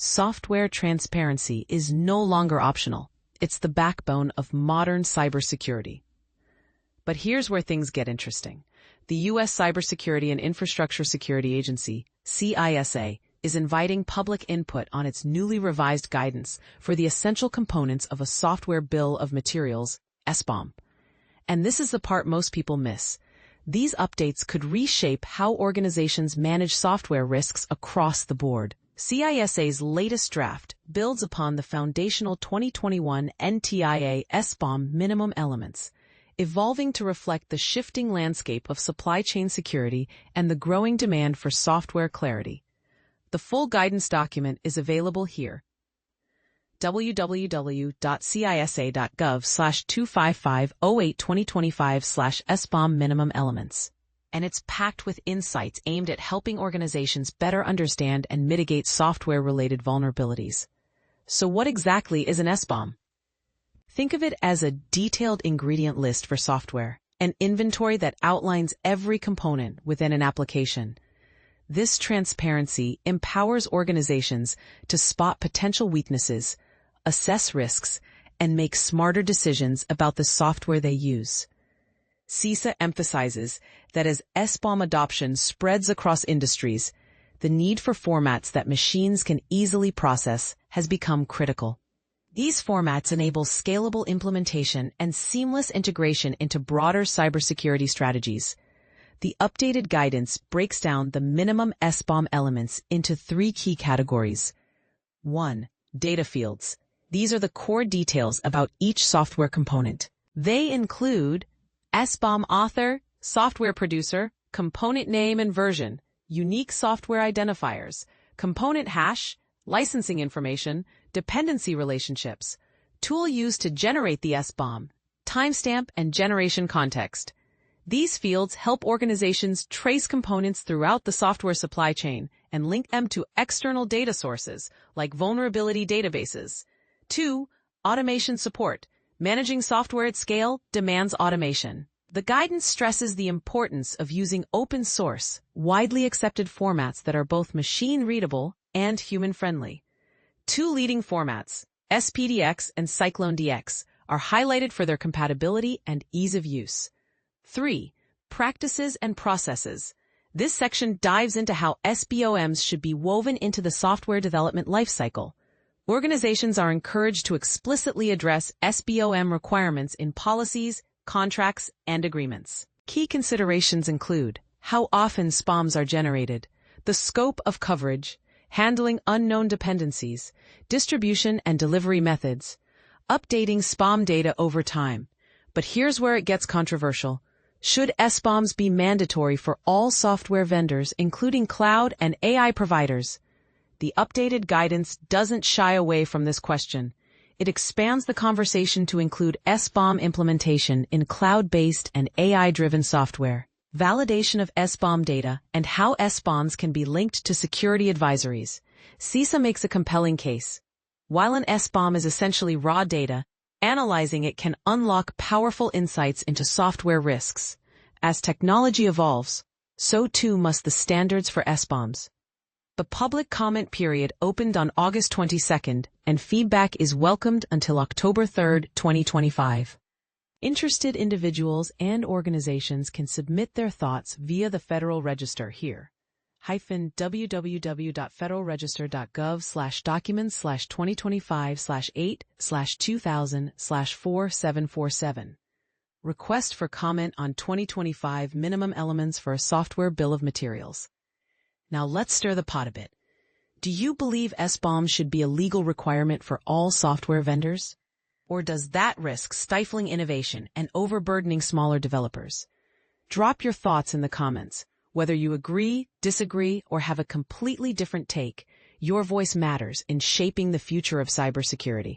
Software transparency is no longer optional. It's the backbone of modern cybersecurity. But here's where things get interesting. The U.S. Cybersecurity and Infrastructure Security Agency, CISA, is inviting public input on its newly revised guidance for the essential components of a software bill of materials, SBOM. And this is the part most people miss. These updates could reshape how organizations manage software risks across the board. CISA's latest draft builds upon the foundational 2021 NTIA SBOM minimum elements, evolving to reflect the shifting landscape of supply chain security and the growing demand for software clarity. The full guidance document is available here. www.cisa.gov/25508-2025/SBOM minimum elements. And it's packed with insights aimed at helping organizations better understand and mitigate software-related vulnerabilities. So what exactly is an SBOM? Think of it as a detailed ingredient list for software, an inventory that outlines every component within an application. This transparency empowers organizations to spot potential weaknesses, assess risks, and make smarter decisions about the software they use. CISA emphasizes that as SBOM adoption spreads across industries, the need for formats that machines can easily process has become critical. These formats enable scalable implementation and seamless integration into broader cybersecurity strategies. The updated guidance breaks down the minimum SBOM elements into 3 key categories. 1. Data fields. These are the core details about each software component. They include SBOM author, software producer, component name and version, unique software identifiers, component hash, licensing information, dependency relationships, tool used to generate the SBOM, timestamp and generation context. These fields help organizations trace components throughout the software supply chain and link them to external data sources like vulnerability databases. 2. Automation support. Managing software at scale demands automation. The guidance stresses the importance of using open-source, widely accepted formats that are both machine-readable and human-friendly. 2 leading formats, SPDX and CycloneDX, are highlighted for their compatibility and ease of use. 3. Practices and processes. This section dives into how SBOMs should be woven into the software development lifecycle. Organizations are encouraged to explicitly address SBOM requirements in policies, contracts, and agreements. Key considerations include how often SBOMs are generated, the scope of coverage, handling unknown dependencies, distribution and delivery methods, updating SBOM data over time. But here's where it gets controversial. Should SBOMs be mandatory for all software vendors, including cloud and AI providers? The updated guidance doesn't shy away from this question. It expands the conversation to include SBOM implementation in cloud-based and AI-driven software, validation of SBOM data, and how SBOMs can be linked to security advisories. CISA makes a compelling case. While an SBOM is essentially raw data, analyzing it can unlock powerful insights into software risks. As technology evolves, so too must the standards for SBOMs. The public comment period opened on August 22nd, and feedback is welcomed until October 3rd, 2025. Interested individuals and organizations can submit their thoughts via the Federal Register here. www.federalregister.gov/documents/2025/8/2000/4747. Request for comment on 2025 minimum elements for a software bill of materials. Now let's stir the pot a bit. Do you believe SBOM should be a legal requirement for all software vendors? Or does that risk stifling innovation and overburdening smaller developers? Drop your thoughts in the comments. Whether you agree, disagree, or have a completely different take, your voice matters in shaping the future of cybersecurity.